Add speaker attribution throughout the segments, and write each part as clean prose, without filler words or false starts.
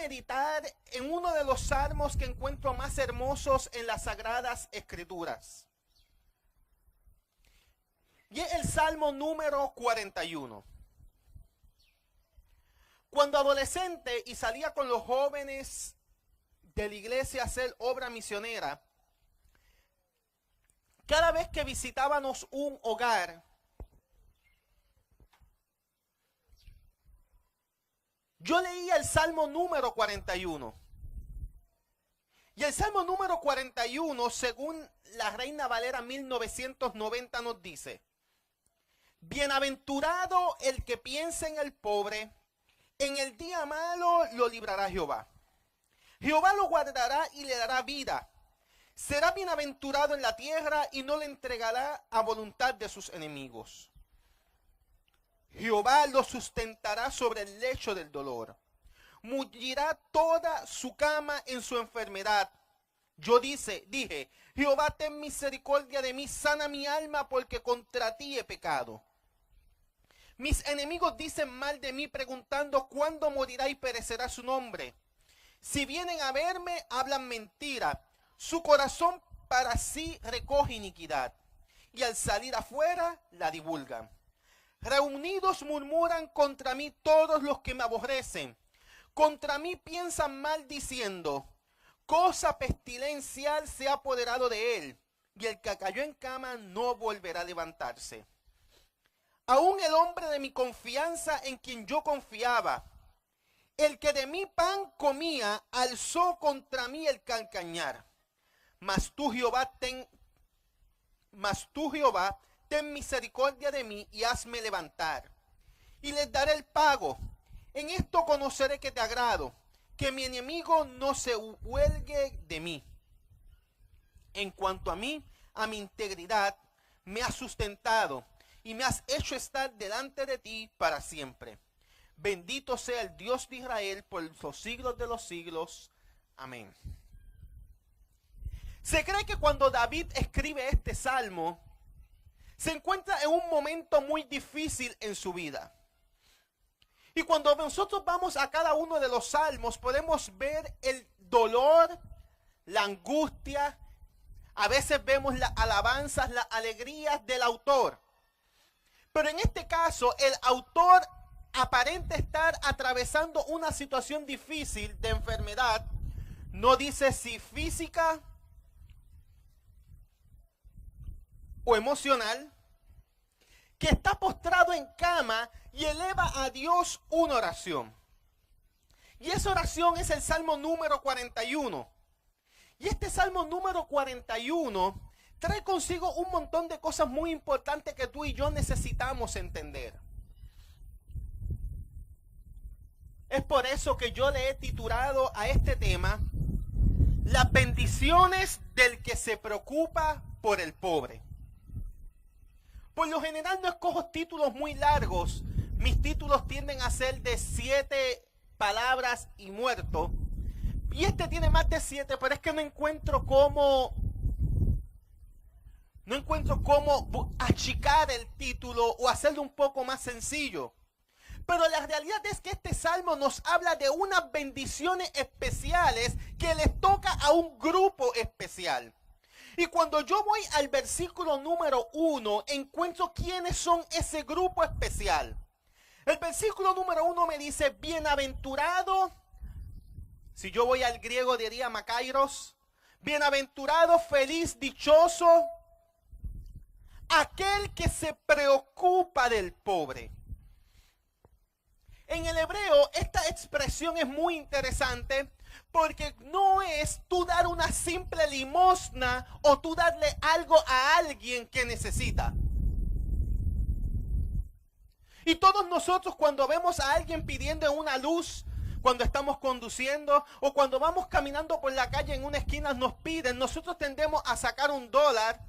Speaker 1: meditar en uno de los salmos que encuentro más hermosos en las Sagradas Escrituras. Y es el Salmo número 41. Cuando adolescente y salía con los jóvenes de la iglesia a hacer obra misionera, cada vez que visitábamos un hogar, yo leía el Salmo número 41. Y el Salmo número 41, según la Reina Valera 1990, nos dice: bienaventurado el que piensa en el pobre, en el día malo lo librará Jehová. Jehová lo guardará y le dará vida. Será bienaventurado en la tierra y no le entregará a voluntad de sus enemigos. Jehová lo sustentará sobre el lecho del dolor. Mullirá toda su cama en su enfermedad. Yo dije, Jehová, ten misericordia de mí, sana mi alma, porque contra ti he pecado. Mis enemigos dicen mal de mí, preguntando cuándo morirá y perecerá su nombre. Si vienen a verme, hablan mentira. Su corazón para sí recoge iniquidad, y al salir afuera la divulgan. Reunidos murmuran contra mí todos los que me aborrecen. Contra mí piensan mal diciendo: cosa pestilencial se ha apoderado de él, y el que cayó en cama no volverá a levantarse. Aún el hombre de mi confianza, en quien yo confiaba, el que de mi pan comía, alzó contra mí el calcañar. Mas tú, Jehová, ten misericordia de mí y hazme levantar. Y les daré el pago. En esto conoceré que te agrado, que mi enemigo no se huelgue de mí. En cuanto a mí, a mi integridad, me has sustentado y me has hecho estar delante de ti para siempre. Bendito sea el Dios de Israel por los siglos de los siglos. Amén. Se cree que cuando David escribe este salmo, se encuentra en un momento muy difícil en su vida. Y cuando nosotros vamos a cada uno de los salmos, podemos ver el dolor, la angustia, a veces vemos las alabanzas, las alegrías del autor. Pero en este caso, el autor aparenta estar atravesando una situación difícil de enfermedad. No dice si física o emocional, que está postrado en cama y eleva a Dios una oración. Y esa oración es el Salmo número 41. Y este Salmo número 41 trae consigo un montón de cosas muy importantes que tú y yo necesitamos entender. Es por eso que yo le he titulado a este tema: las bendiciones del que se preocupa por el pobre. Por lo general no escojo títulos muy largos. Mis títulos tienden a ser de 7 palabras y muerto. Y este tiene más de 7, pero es que no encuentro cómo achicar el título o hacerlo un poco más sencillo. Pero la realidad es que este salmo nos habla de unas bendiciones especiales que les toca a un grupo especial. Y cuando yo voy al versículo número 1, encuentro quiénes son ese grupo especial. El versículo número 1 me dice: bienaventurado. Si yo voy al griego diría makairos. Bienaventurado, feliz, dichoso, aquel que se preocupa del pobre. En el hebreo esta expresión es muy interesante, porque no es tú dar una simple limosna o tú darle algo a alguien que necesita. Y todos nosotros, cuando vemos a alguien pidiendo una luz, cuando estamos conduciendo o cuando vamos caminando por la calle en una esquina nos piden, nosotros tendemos a sacar $1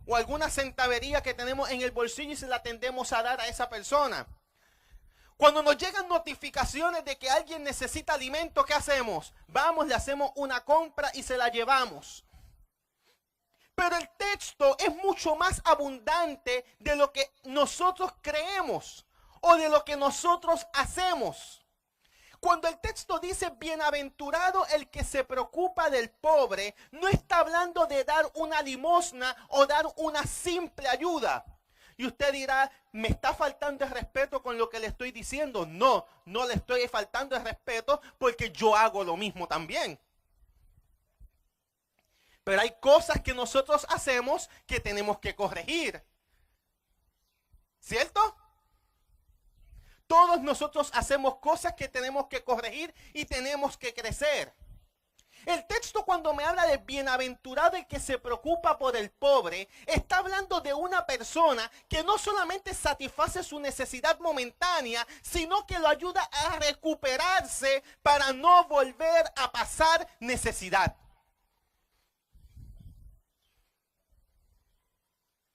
Speaker 1: o alguna centavería que tenemos en el bolsillo y se la tendemos a dar a esa persona. Cuando nos llegan notificaciones de que alguien necesita alimento, ¿qué hacemos? Vamos, le hacemos una compra y se la llevamos. Pero el texto es mucho más abundante de lo que nosotros creemos o de lo que nosotros hacemos. Cuando el texto dice bienaventurado el que se preocupa del pobre, no está hablando de dar una limosna o dar una simple ayuda. Y usted dirá, ¿me está faltando el respeto con lo que le estoy diciendo? No, no le estoy faltando el respeto porque yo hago lo mismo también. Pero hay cosas que nosotros hacemos que tenemos que corregir. ¿Cierto? Todos nosotros hacemos cosas que tenemos que corregir y tenemos que crecer. El texto cuando me habla de bienaventurado el que se preocupa por el pobre, está hablando de una persona que no solamente satisface su necesidad momentánea, sino que lo ayuda a recuperarse para no volver a pasar necesidad.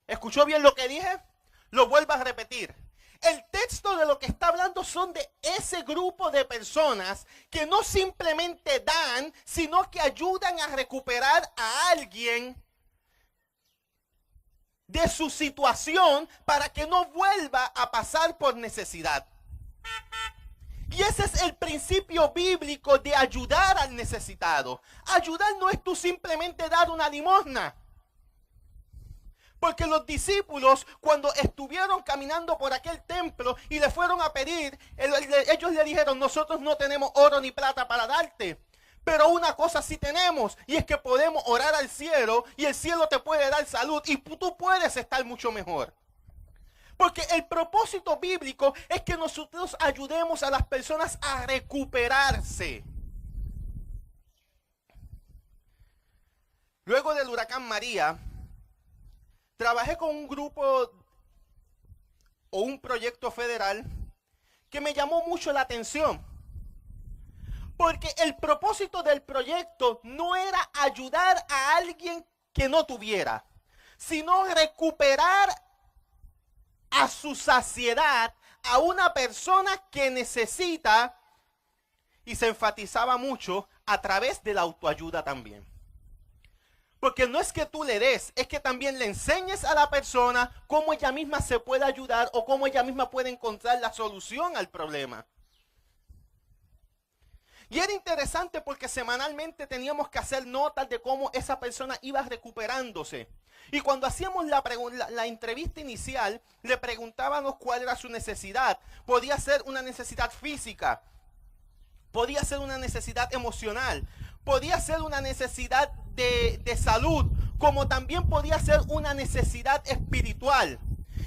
Speaker 1: ¿Escuchó bien lo que dije? Lo vuelvo a repetir. El texto de lo que está hablando son de ese grupo de personas que no simplemente dan, sino que ayudan a recuperar a alguien de su situación para que no vuelva a pasar por necesidad. Y ese es el principio bíblico de ayudar al necesitado. Ayudar no es tú simplemente dar una limosna. Porque los discípulos, cuando estuvieron caminando por aquel templo y le fueron a pedir, ellos le dijeron, nosotros no tenemos oro ni plata para darte. Pero una cosa sí tenemos, y es que podemos orar al cielo, y el cielo te puede dar salud, y tú puedes estar mucho mejor. Porque el propósito bíblico es que nosotros ayudemos a las personas a recuperarse. Luego del huracán María, trabajé con un grupo o un proyecto federal que me llamó mucho la atención. Porque el propósito del proyecto no era ayudar a alguien que no tuviera, sino recuperar a su saciedad a una persona que necesita, y se enfatizaba mucho a través de la autoayuda también. Porque no es que tú le des, es que también le enseñes a la persona cómo ella misma se puede ayudar o cómo ella misma puede encontrar la solución al problema. Y era interesante porque semanalmente teníamos que hacer notas de cómo esa persona iba recuperándose. Y cuando hacíamos la entrevista inicial, le preguntábamos cuál era su necesidad. Podía ser una necesidad física, podía ser una necesidad emocional, podía ser una necesidad de salud, como también podía ser una necesidad espiritual.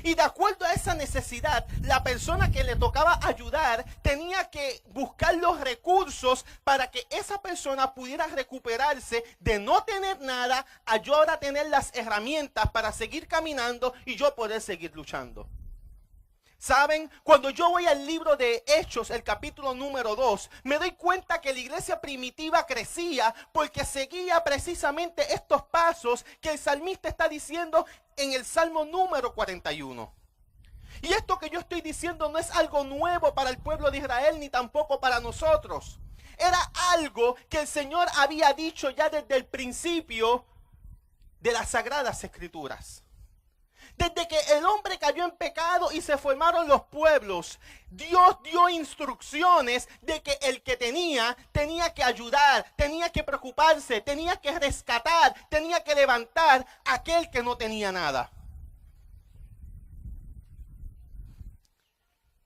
Speaker 1: Y de acuerdo a esa necesidad, la persona que le tocaba ayudar tenía que buscar los recursos para que esa persona pudiera recuperarse de no tener nada, a yo ahora tener las herramientas para seguir caminando y yo poder seguir luchando. ¿Saben? Cuando yo voy al libro de Hechos, el capítulo número 2, me doy cuenta que la iglesia primitiva crecía porque seguía precisamente estos pasos que el salmista está diciendo en el Salmo número 41. Y esto que yo estoy diciendo no es algo nuevo para el pueblo de Israel ni tampoco para nosotros. Era algo que el Señor había dicho ya desde el principio de las Sagradas Escrituras. Desde que el hombre cayó en pecado y se formaron los pueblos, Dios dio instrucciones de que el que tenía que ayudar, tenía que preocuparse, tenía que rescatar, tenía que levantar a aquel que no tenía nada.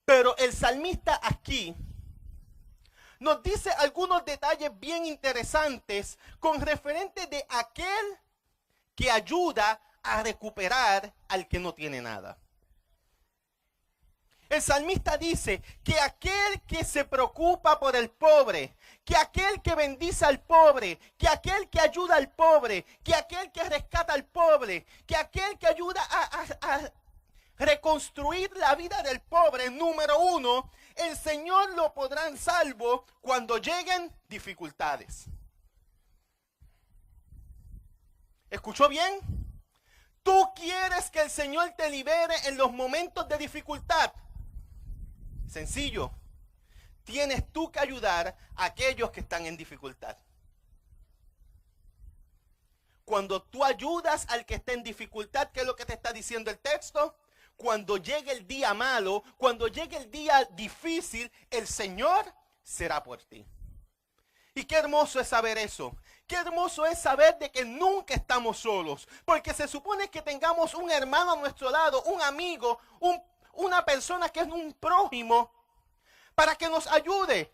Speaker 1: Pero el salmista aquí nos dice algunos detalles bien interesantes con referente de aquel que ayuda a recuperar al que no tiene nada. El salmista dice que aquel que se preocupa por el pobre, que aquel que bendice al pobre, que aquel que ayuda al pobre, que aquel que rescata al pobre, que aquel que ayuda a reconstruir la vida del pobre, número uno, el Señor lo pondrá en salvo cuando lleguen dificultades. ¿Escuchó bien? ¿Tú quieres que el Señor te libere en los momentos de dificultad? Sencillo. Tienes tú que ayudar a aquellos que están en dificultad. Cuando tú ayudas al que está en dificultad, ¿qué es lo que te está diciendo el texto? Cuando llegue el día malo, cuando llegue el día difícil, el Señor será por ti. Y qué hermoso es saber eso. Qué hermoso es saber de que nunca estamos solos. Porque se supone que tengamos un hermano a nuestro lado, un amigo, una persona que es un prójimo, para que nos ayude.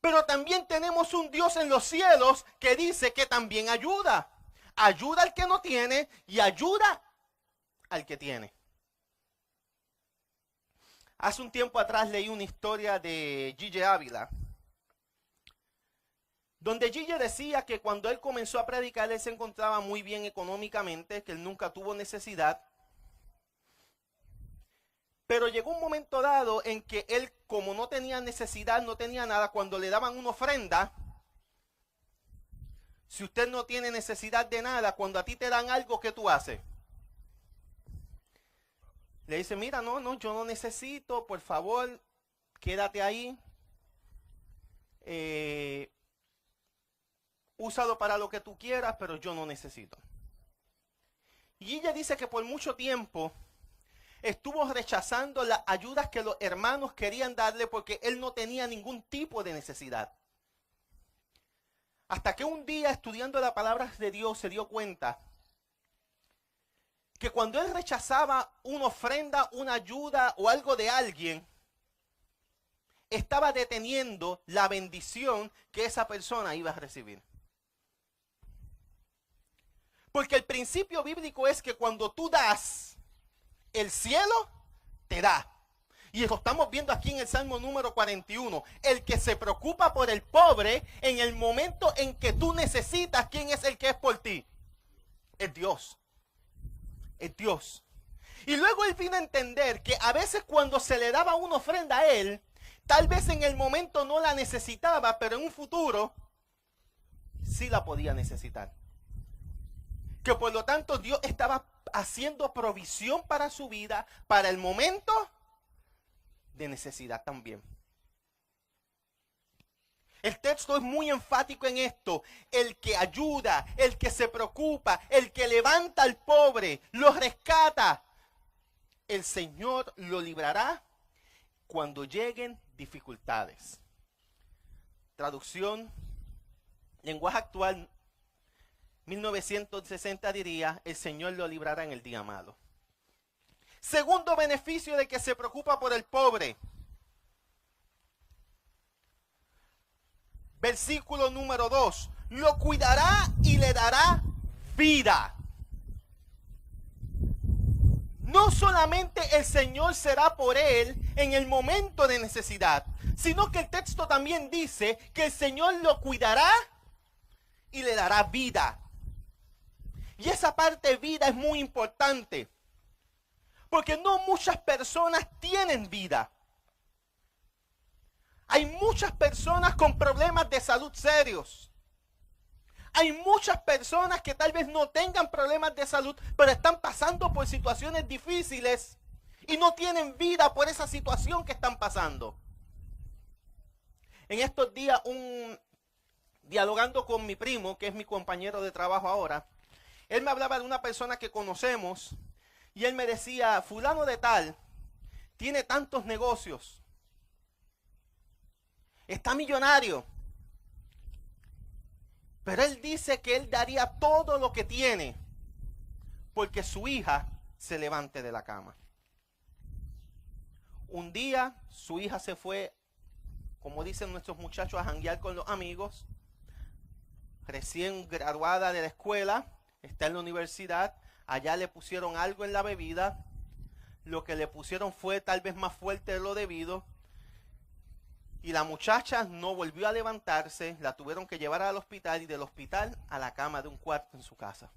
Speaker 1: Pero también tenemos un Dios en los cielos que dice que también ayuda. Ayuda al que no tiene y ayuda al que tiene. Hace un tiempo atrás leí una historia de Gigi Ávila, donde Gigi decía que cuando él comenzó a predicar, él se encontraba muy bien económicamente, que él nunca tuvo necesidad. Pero llegó un momento dado en que él, como no tenía necesidad, no tenía nada, cuando le daban una ofrenda, si usted no tiene necesidad de nada, cuando a ti te dan algo, ¿qué tú haces? Le dice, mira, no, yo no necesito, por favor, quédate ahí. Úsalo para lo que tú quieras, pero yo no necesito. Y ella dice que por mucho tiempo estuvo rechazando las ayudas que los hermanos querían darle porque él no tenía ningún tipo de necesidad. Hasta que un día, estudiando las palabras de Dios, se dio cuenta que cuando él rechazaba una ofrenda, una ayuda o algo de alguien, estaba deteniendo la bendición que esa persona iba a recibir. Porque el principio bíblico es que cuando tú das, el cielo te da. Y lo estamos viendo aquí en el Salmo número 41. El que se preocupa por el pobre, en el momento en que tú necesitas, ¿quién es el que es por ti? Es Dios. Es Dios. Y luego él vino a entender que a veces cuando se le daba una ofrenda a él, tal vez en el momento no la necesitaba, pero en un futuro sí la podía necesitar. Que por lo tanto Dios estaba haciendo provisión para su vida, para el momento de necesidad también. El texto es muy enfático en esto. El que ayuda, el que se preocupa, el que levanta al pobre, lo rescata. El Señor lo librará cuando lleguen dificultades. Traducción, lenguaje actual, 1960 diría, el Señor lo librará en el día malo. Segundo beneficio de que se preocupa por el pobre. Versículo número 2. Lo cuidará y le dará vida. No solamente el Señor será por él en el momento de necesidad, sino que el texto también dice que el Señor lo cuidará y le dará vida. Y esa parte de vida es muy importante, porque no muchas personas tienen vida. Hay muchas personas con problemas de salud serios. Hay muchas personas que tal vez no tengan problemas de salud, pero están pasando por situaciones difíciles y no tienen vida por esa situación que están pasando. En estos días, dialogando con mi primo, que es mi compañero de trabajo ahora, él me hablaba de una persona que conocemos y él me decía, fulano de tal, tiene tantos negocios, está millonario, pero él dice que él daría todo lo que tiene porque su hija se levante de la cama. Un día su hija se fue, como dicen nuestros muchachos, a janguear con los amigos, recién graduada de la escuela, está en la universidad, allá le pusieron algo en la bebida, lo que le pusieron fue tal vez más fuerte de lo debido, y la muchacha no volvió a levantarse, la tuvieron que llevar al hospital y del hospital a la cama de un cuarto en su casa.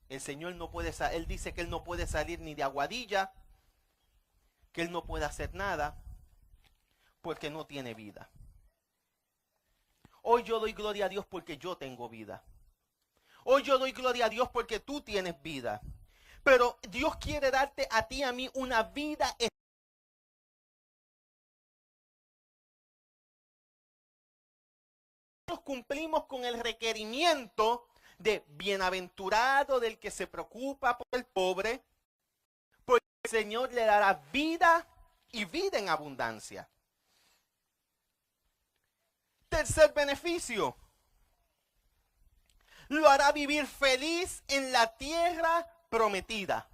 Speaker 1: El Señor no puede salir, él dice que él no puede salir ni de Aguadilla, que él no puede hacer nada, porque no tiene vida. Hoy yo doy gloria a Dios porque yo tengo vida. Hoy yo doy gloria a Dios porque tú tienes vida. Pero Dios quiere darte a ti y a mí una vida eterna. Nosotros cumplimos con el requerimiento de bienaventurado del que se preocupa por el pobre, porque el Señor le dará vida y vida en abundancia. Tercer beneficio. Lo hará vivir feliz en la tierra prometida.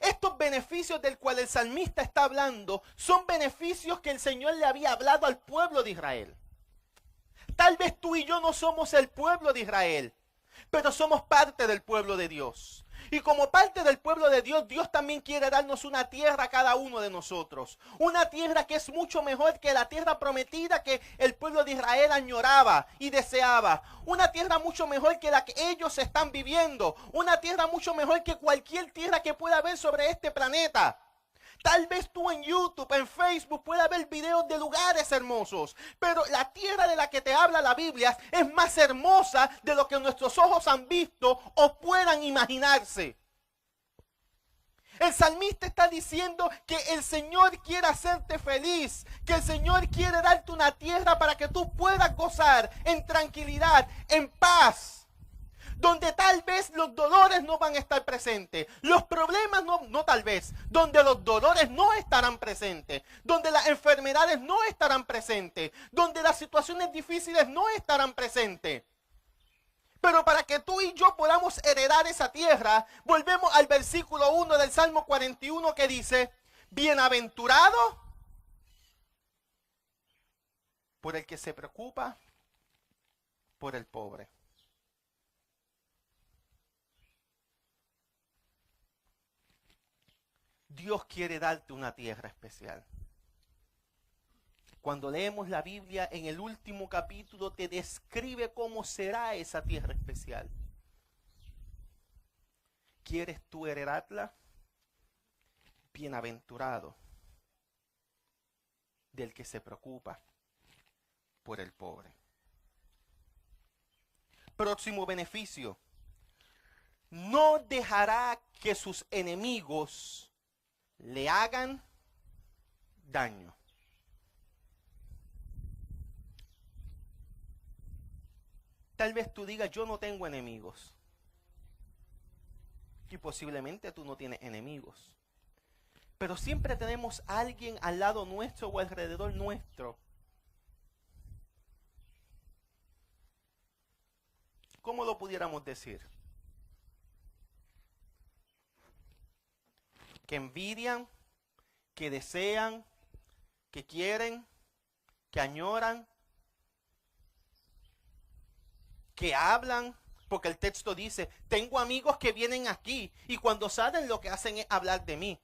Speaker 1: Estos beneficios del cual el salmista está hablando son beneficios que el Señor le había hablado al pueblo de Israel. Tal vez tú y yo no somos el pueblo de Israel, pero somos parte del pueblo de Dios. Y como parte del pueblo de Dios, Dios también quiere darnos una tierra a cada uno de nosotros. Una tierra que es mucho mejor que la tierra prometida que el pueblo de Israel añoraba y deseaba. Una tierra mucho mejor que la que ellos están viviendo. Una tierra mucho mejor que cualquier tierra que pueda haber sobre este planeta. Tal vez tú en YouTube, en Facebook, puedas ver videos de lugares hermosos. Pero la tierra de la que te habla la Biblia es más hermosa de lo que nuestros ojos han visto o puedan imaginarse. El salmista está diciendo que el Señor quiere hacerte feliz, que el Señor quiere darte una tierra para que tú puedas gozar en tranquilidad, en paz. Donde tal vez los dolores no van a estar presentes, los problemas no tal vez, donde los dolores no estarán presentes, donde las enfermedades no estarán presentes, donde las situaciones difíciles no estarán presentes. Pero para que tú y yo podamos heredar esa tierra, volvemos al versículo 1 del Salmo 41 que dice, bienaventurado por el que se preocupa por el pobre. Dios quiere darte una tierra especial. Cuando leemos la Biblia, en el último capítulo te describe cómo será esa tierra especial. ¿Quieres tú heredarla? Bienaventurado del que se preocupa por el pobre. Próximo beneficio. No dejará que sus enemigos le hagan daño. Tal vez tú digas, yo no tengo enemigos. Y posiblemente tú no tienes enemigos. Pero siempre tenemos a alguien al lado nuestro o alrededor nuestro. ¿Cómo lo pudiéramos decir? Que envidian, que desean, que quieren, que añoran, que hablan, porque el texto dice, tengo amigos que vienen aquí y cuando salen lo que hacen es hablar de mí.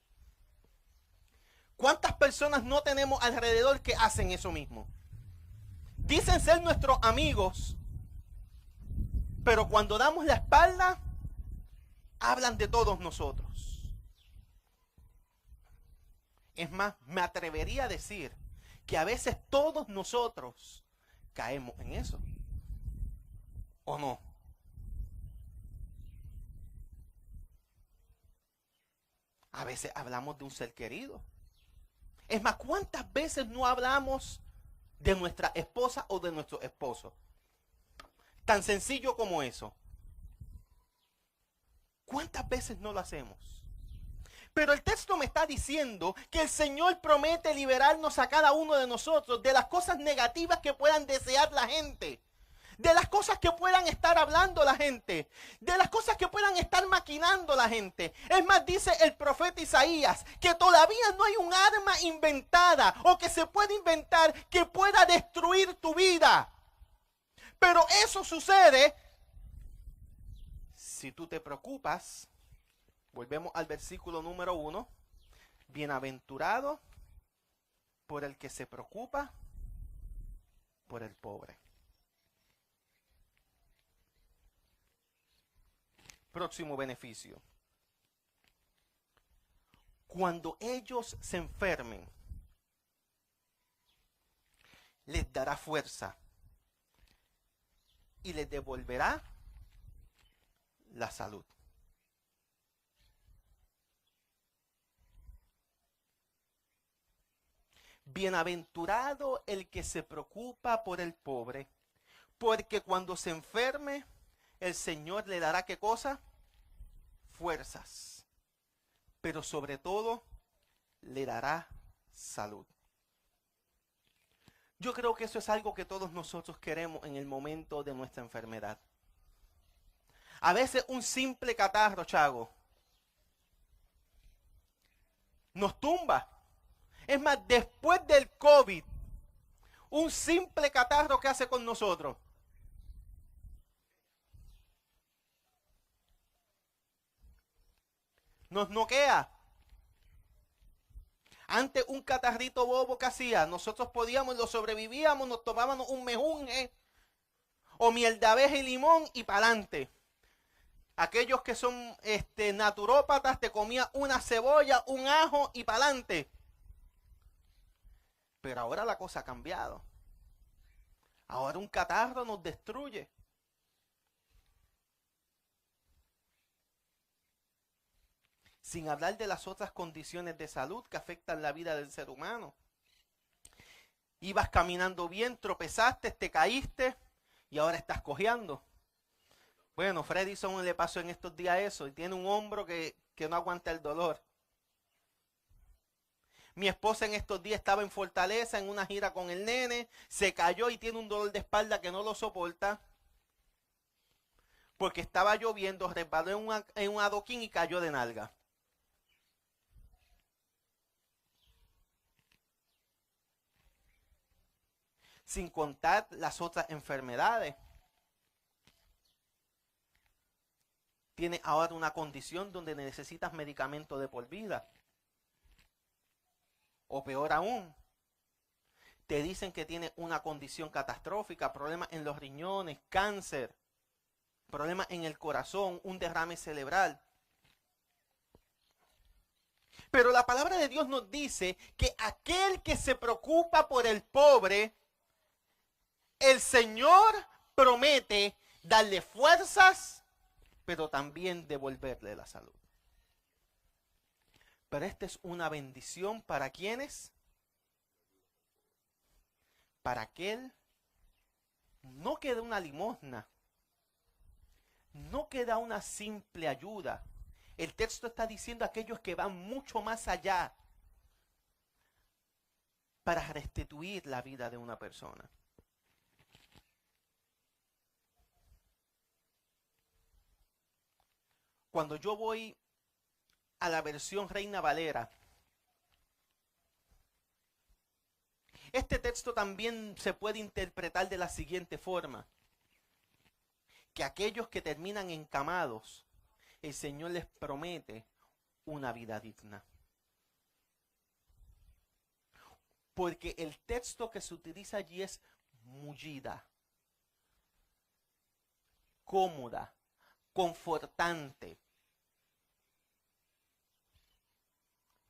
Speaker 1: ¿Cuántas personas no tenemos alrededor que hacen eso mismo? Dicen ser nuestros amigos, pero cuando damos la espalda, hablan de todos nosotros. Es más, me atrevería a decir que a veces todos nosotros caemos en eso. ¿O no? A veces hablamos de un ser querido. Es más, ¿cuántas veces no hablamos de nuestra esposa o de nuestro esposo? Tan sencillo como eso. ¿Cuántas veces no lo hacemos? Pero el texto me está diciendo que el Señor promete liberarnos a cada uno de nosotros de las cosas negativas que puedan desear la gente, de las cosas que puedan estar hablando la gente, de las cosas que puedan estar maquinando la gente. Es más, dice el profeta Isaías que todavía no hay un arma inventada o que se pueda inventar que pueda destruir tu vida. Pero eso sucede si tú te preocupas. Volvemos al versículo número 1. Bienaventurado por el que se preocupa por el pobre. Próximo beneficio. Cuando ellos se enfermen, les dará fuerza y les devolverá la salud. Bienaventurado el que se preocupa por el pobre, porque cuando se enferme, el Señor le dará ¿qué cosa? Fuerzas, pero sobre todo le dará salud. Yo creo que eso es algo que todos nosotros queremos en el momento de nuestra enfermedad. A veces un simple catarro, Chago, nos tumba. Es más, después del COVID, un simple catarro, ¿qué hace con nosotros? Nos noquea. Antes un catarrito bobo que hacía, nosotros podíamos, lo sobrevivíamos, nos tomábamos un mejunje o miel de abeja y limón y para adelante. Aquellos que son naturópatas te comían una cebolla, un ajo y para adelante. Pero ahora la cosa ha cambiado. Ahora un catarro nos destruye. Sin hablar de las otras condiciones de salud que afectan la vida del ser humano. Ibas caminando bien, tropezaste, te caíste y ahora estás cojeando. Bueno, Freddyson le pasó en estos días eso y tiene un hombro que no aguanta el dolor. Mi esposa en estos días estaba en Fortaleza en una gira con el nene, se cayó y tiene un dolor de espalda que no lo soporta. Porque estaba lloviendo, resbaló en un adoquín y cayó de nalga. Sin contar las otras enfermedades. Tiene ahora una condición donde necesitas medicamento de por vida. O peor aún, te dicen que tiene una condición catastrófica, problemas en los riñones, cáncer, problemas en el corazón, un derrame cerebral. Pero la palabra de Dios nos dice que aquel que se preocupa por el pobre, el Señor promete darle fuerzas, pero también devolverle la salud. Pero esta es una bendición para quienes, para aquel, no queda una limosna, no queda una simple ayuda. El texto está diciendo a aquellos que van mucho más allá para restituir la vida de una persona. Cuando yo voy a la versión Reina Valera, este texto también se puede interpretar de la siguiente forma: que aquellos que terminan encamados, el Señor les promete una vida digna. Porque el texto que se utiliza allí es mullida, cómoda, confortante.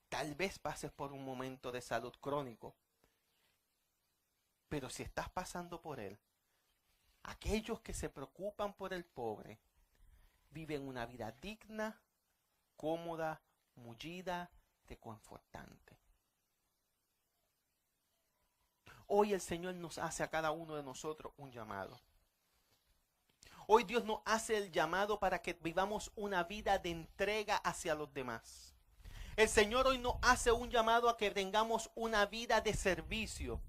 Speaker 1: Tal vez pases por un momento de salud crónico, pero si estás pasando por él, aquellos que se preocupan por el pobre viven una vida digna, cómoda, mullida, reconfortante. Hoy el Señor nos hace a cada uno de nosotros un llamado. Hoy Dios nos hace el llamado para que vivamos una vida de entrega hacia los demás. El Señor hoy nos hace un llamado a que tengamos una vida de servicio.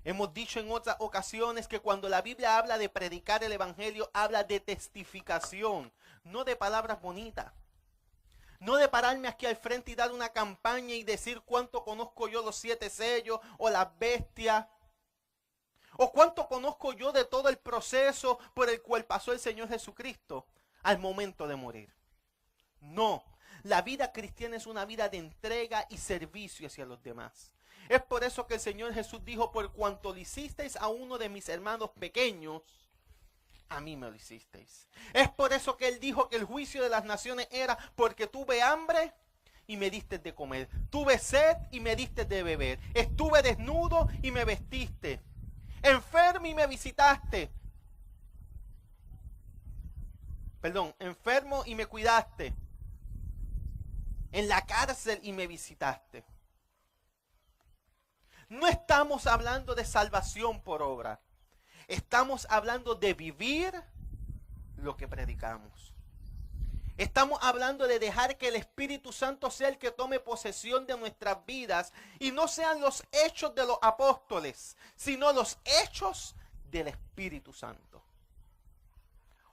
Speaker 1: Hemos dicho en otras ocasiones que cuando la Biblia habla de predicar el Evangelio, habla de testificación, no de palabras bonitas. No de pararme aquí al frente y dar una campaña y decir cuánto conozco yo los 7 sellos o las bestias. O cuánto conozco yo de todo el proceso por el cual pasó el Señor Jesucristo al momento de morir. No, la vida cristiana es una vida de entrega y servicio hacia los demás. Es por eso que el Señor Jesús dijo: por cuanto lo hicisteis a uno de mis hermanos pequeños, a mí me lo hicisteis. Es por eso que Él dijo que el juicio de las naciones era porque tuve hambre y me diste de comer, tuve sed y me diste de beber, estuve desnudo y me vestiste, enfermo y me visitaste. Enfermo y me cuidaste, en la cárcel y me visitaste. No estamos hablando de salvación por obra. Estamos hablando de vivir lo que predicamos. Estamos hablando de dejar que el Espíritu Santo sea el que tome posesión de nuestras vidas y no sean los hechos de los apóstoles, sino los hechos del Espíritu Santo.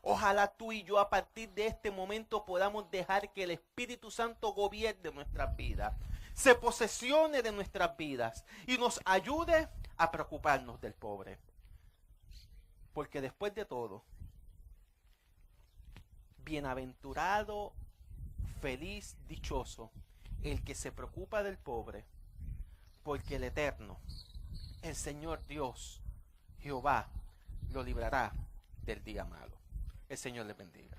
Speaker 1: Ojalá tú y yo a partir de este momento podamos dejar que el Espíritu Santo gobierne nuestras vidas, se posesione de nuestras vidas y nos ayude a preocuparnos del pobre. Porque después de todo, bienaventurado, feliz, dichoso, el que se preocupa del pobre, porque el Eterno, el Señor Dios, Jehová, lo librará del día malo. El Señor les bendiga.